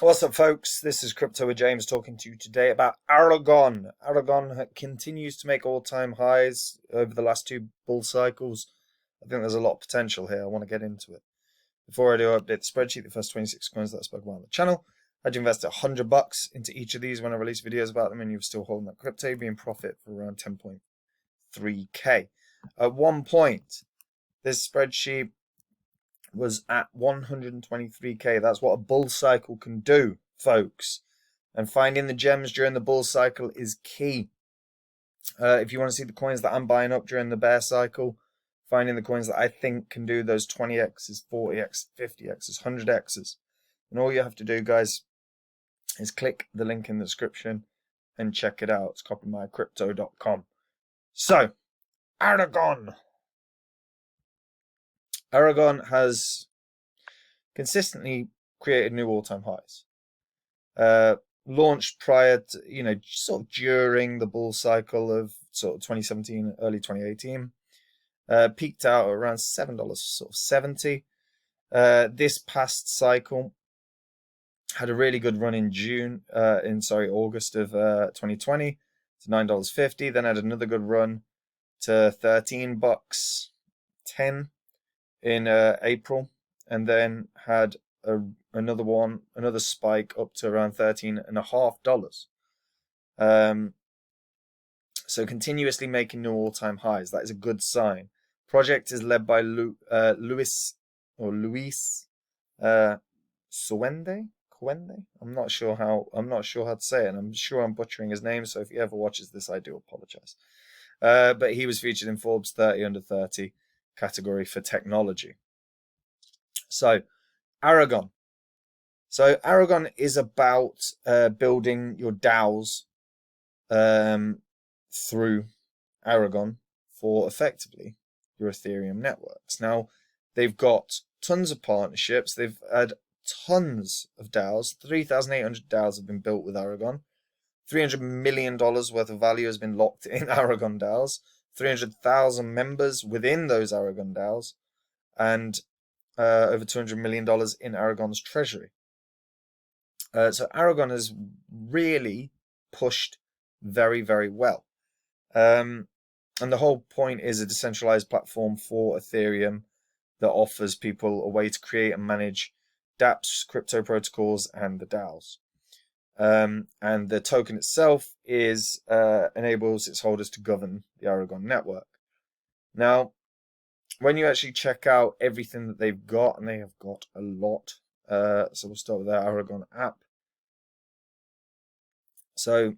What's up, folks? This is Crypto with James talking to you today about Aragon. Aragon continues to make all-time highs over the last two bull cycles. I think there's a lot of potential here. I want to get into it. Before I do, update the spreadsheet. The first 26 coins that I spoke about on the channel. I had invested $100 into each of these when I release videos about them, and you're still holding that crypto, you'd be in profit for around 10.3k. At one point, this spreadsheet was at 123k. That's what a bull cycle can do, folks. And finding the gems during the bull cycle is key. If you want to see the coins that I'm buying up during the bear cycle, finding the coins that I think can do those 20x's, 40x, 50x's, 100x's. And all you have to do, guys, is click the link in the description and check it out. It's copymycrypto.com. So, Aragon. Aragon has consistently created new all-time highs. Launched prior to, sort of during the bull cycle of sort of 2017, early 2018. Peaked out at around $7.70. This past cycle had a really good run in August of 2020 to $9.50. Then had another good run to $13.10 in April, and then had another spike up to around $13.50. So continuously making new all-time highs. That is a good sign. Project is led by Luis Coende. I'm not sure how to say it, and I'm sure I'm butchering his name, so if he ever watches this, I do apologize. But he was featured in Forbes 30 under 30 category for technology. So, Aragon. So, Aragon is about building your DAOs through Aragon for effectively your Ethereum networks. Now, they've got tons of partnerships. They've had tons of DAOs. 3,800 DAOs have been built with Aragon. $300 million worth of value has been locked in Aragon DAOs. 300,000 members within those Aragon DAOs, and over $200 million in Aragon's treasury. So Aragon has really pushed very, very well. And the whole point is a decentralized platform for Ethereum that offers people a way to create and manage dApps, crypto protocols, and the DAOs. And the token itself enables its holders to govern the Aragon network. Now, when you actually check out everything that they've got, and they have got a lot, so we'll start with their Aragon app. So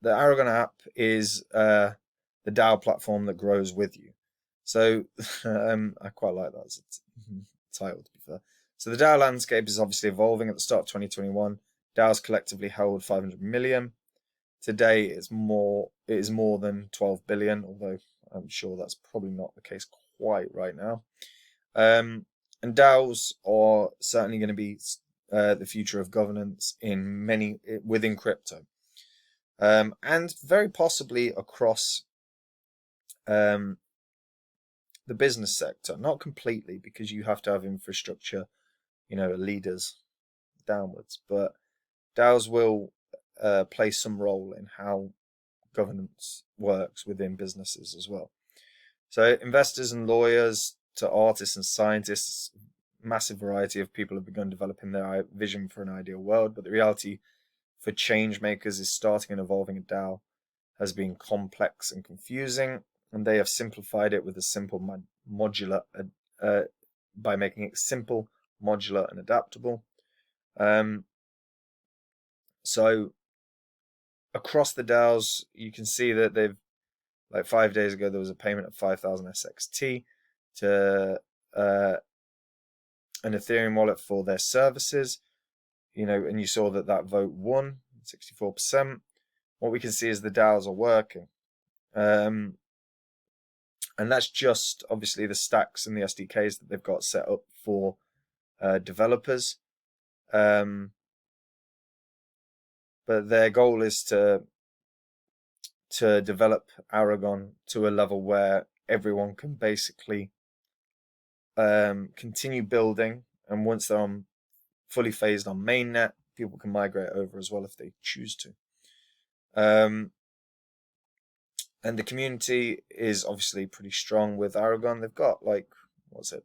the Aragon app is the DAO platform that grows with you. So I quite like that as a title, to be fair. So the DAO landscape is obviously evolving. At the start of 2021, DAOs collectively held 500 million. Today, it is more than 12 billion, although I'm sure that's probably not the case quite right now. And DAOs are certainly going to be the future of governance within crypto, and very possibly across the business sector. Not completely, because you have to have infrastructure, leaders downwards, but DAOs will play some role in how governance works within businesses as well. So investors and lawyers to artists and scientists, massive variety of people have begun developing their vision for an ideal world, but the reality for change makers is starting and evolving a DAO has been complex and confusing, and they have simplified it with a simple modular by making it simple, modular, and adaptable. So across the DAOs, you can see that they've, like 5 days ago, there was a payment of 5,000 SXT to an Ethereum wallet for their services, and you saw that vote won 64%. What we can see is the DAOs are working. And that's just obviously the stacks and the SDKs that they've got set up for developers. But their goal is to develop Aragon to a level where everyone can basically continue building, and once they're on fully phased on mainnet. People can migrate over as well if they choose to. And the community is obviously pretty strong with Aragon. They've got like, what's it?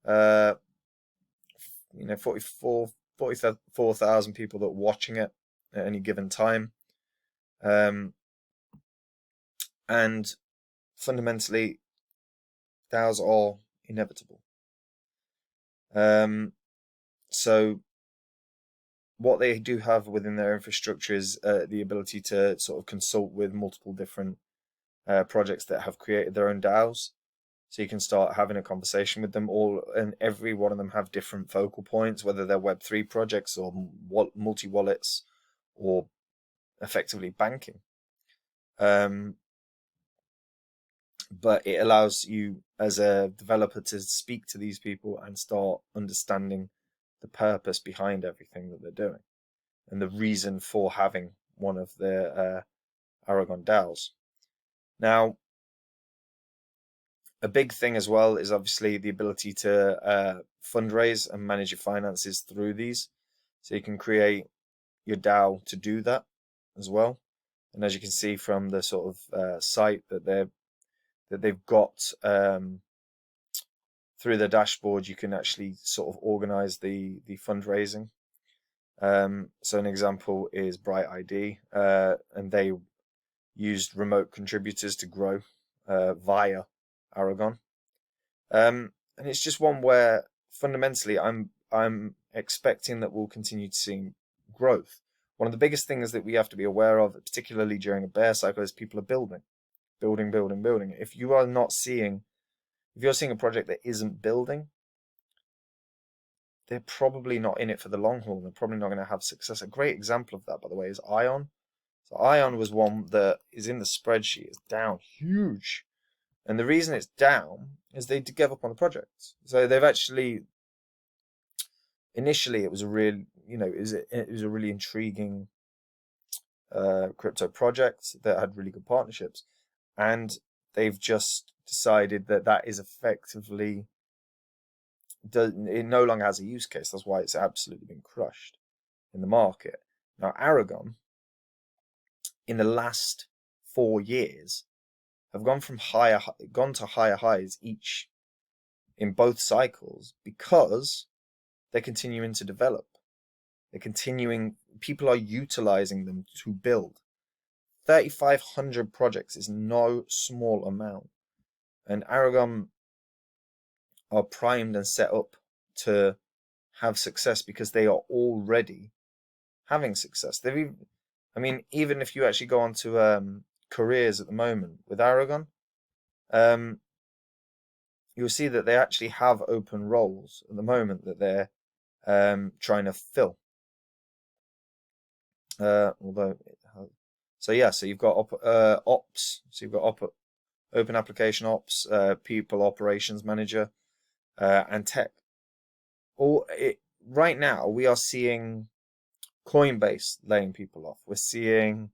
44,000 people that are watching it at any given time. And fundamentally, DAOs are inevitable. So what they do have within their infrastructure is the ability to sort of consult with multiple different projects that have created their own DAOs. So you can start having a conversation with them all, and every one of them have different focal points, whether they're Web3 projects or multi-wallets or effectively banking. But it allows you as a developer to speak to these people and start understanding the purpose behind everything that they're doing and the reason for having one of their Aragon DAOs. Now, a big thing as well is obviously the ability to fundraise and manage your finances through these. So you can create your DAO to do that as well. And as you can see from the sort of site that they've got through the dashboard, you can actually sort of organize the fundraising. So an example is Bright ID, and they used remote contributors to grow via Aragon. And it's just one where fundamentally I'm expecting that we'll continue to see growth. One of the biggest things that we have to be aware of, particularly during a bear cycle, is people are building. If you're seeing a project that isn't building, they're probably not in it for the long haul. They're probably not going to have success. A great example of that, by the way, is Ion. So Ion was one that is in the spreadsheet. It's down huge. And the reason it's down is they gave up on the project. So they've actually, initially it was a really intriguing crypto project that had really good partnerships. And they've just decided that is effectively, it no longer has a use case. That's why it's absolutely been crushed in the market. Now, Aragon, in the last 4 years, have gone to higher highs each in both cycles because they're continuing to develop. People are utilizing them to build. 3,500 projects is no small amount. And Aragon are primed and set up to have success because they are already having success. Even if you actually go onto careers at the moment with Aragon, you'll see that they actually have open roles at the moment that they're trying to fill. So you've got ops. So you've got open application ops, people operations manager, and tech. Right now, we are seeing Coinbase laying people off. We're seeing,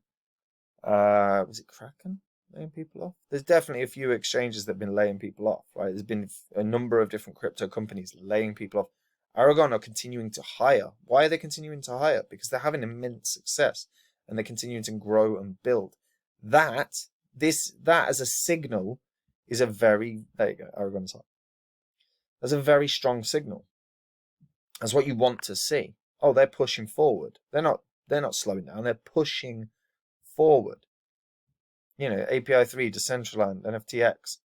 was it Kraken laying people off? There's definitely a few exchanges that have been laying people off, right? There's been a number of different crypto companies laying people off. Aragon are continuing to hire. Why are they continuing to hire? Because they're having immense success and they're continuing to grow and build. That as a signal is a very, there you go, Aragon's high. That's a very strong signal. That's what you want to see. Oh, they're pushing forward. They're not slowing down. They're pushing forward. API 3, Decentraland, NFTX,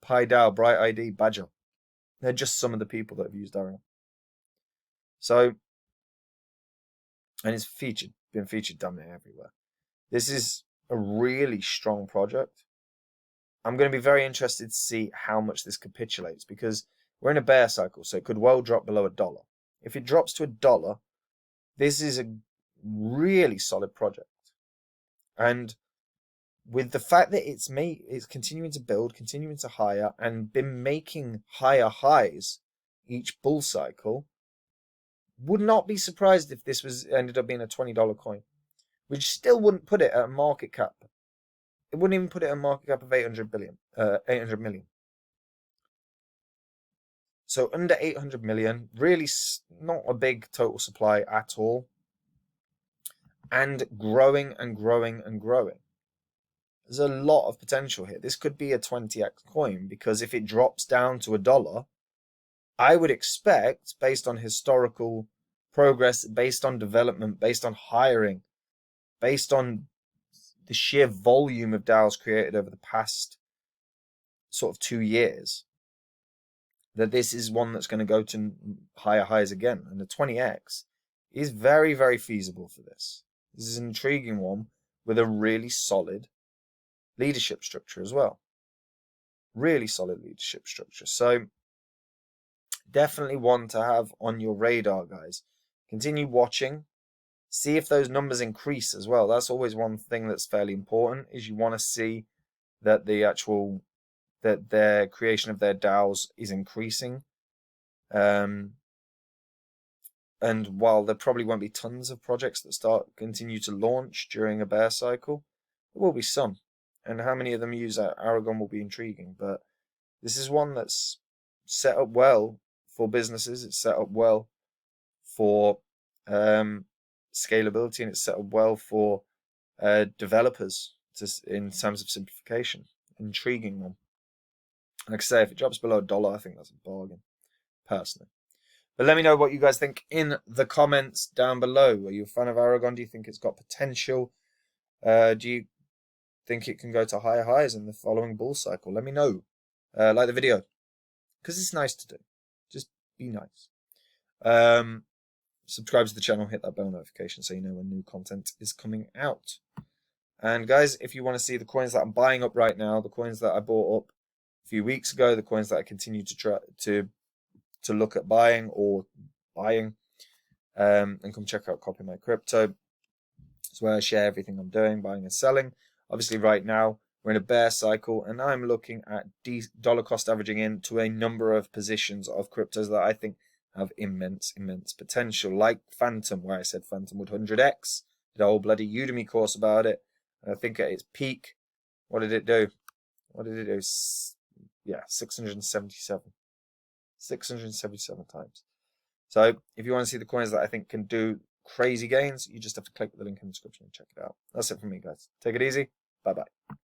PyDAO, Bright ID, Badger. They're just some of the people that have used Aragon. So, and it's been featured damn near everywhere. This is a really strong project. I'm going to be very interested to see how much this capitulates because we're in a bear cycle, so it could well drop below $1. If it drops to $1, this is a really solid project. And with the fact that it's continuing to build, continuing to hire, and been making higher highs each bull cycle, would not be surprised if this ended up being a $20 coin, which still wouldn't put it at a market cap. It wouldn't even put it at a market cap of 800 million. So So under 800 million, really not a big total supply at all. And growing and growing and growing. There's a lot of potential here. This could be a 20x coin, because if it drops down to $1, I would expect, based on historical progress, based on development, based on hiring, based on the sheer volume of DAOs created over the past sort of 2 years, that this is one that's going to go to higher highs again. And the 20x is very, very feasible for this. This is an intriguing one with a really solid leadership structure as well. Really solid leadership structure. So definitely one to have on your radar, guys. Continue watching. See if those numbers increase as well. That's always one thing that's fairly important, is you want to see that that their creation of their DAOs is increasing. And while there probably won't be tons of projects that continue to launch during a bear cycle, there will be some. And how many of them use Aragon will be intriguing. But this is one that's set up well for businesses. It's set up well for scalability, and it's set up well for developers in terms of simplification. Intriguing one. Like I say, if it drops below $1, I think that's a bargain, personally. But let me know what you guys think in the comments down below. Are you a fan of Aragon? Do you think it's got potential? Do you think it can go to higher highs in the following bull cycle? Let me know. Like the video, because it's nice to do. Just be nice. Subscribe to the channel, hit that bell notification so you know when new content is coming out. And guys, if you want to see the coins that I'm buying up right now, the coins that I bought up a few weeks ago, the coins that I continue to try to look at buying, and come check out Copy My Crypto. It's where I share everything I'm doing, buying and selling. Obviously, right now we're in a bear cycle, and I'm looking at dollar cost averaging into a number of positions of cryptos that I think have immense potential, like Phantom, where I said Phantom would 100x. Did a whole bloody Udemy course about it. And I think at its peak, what did it do? Yeah, 677. 677 times. So if you want to see the coins that I think can do crazy gains, you just have to click the link in the description and check it out. That's it from me, guys. Take it easy. Bye-bye.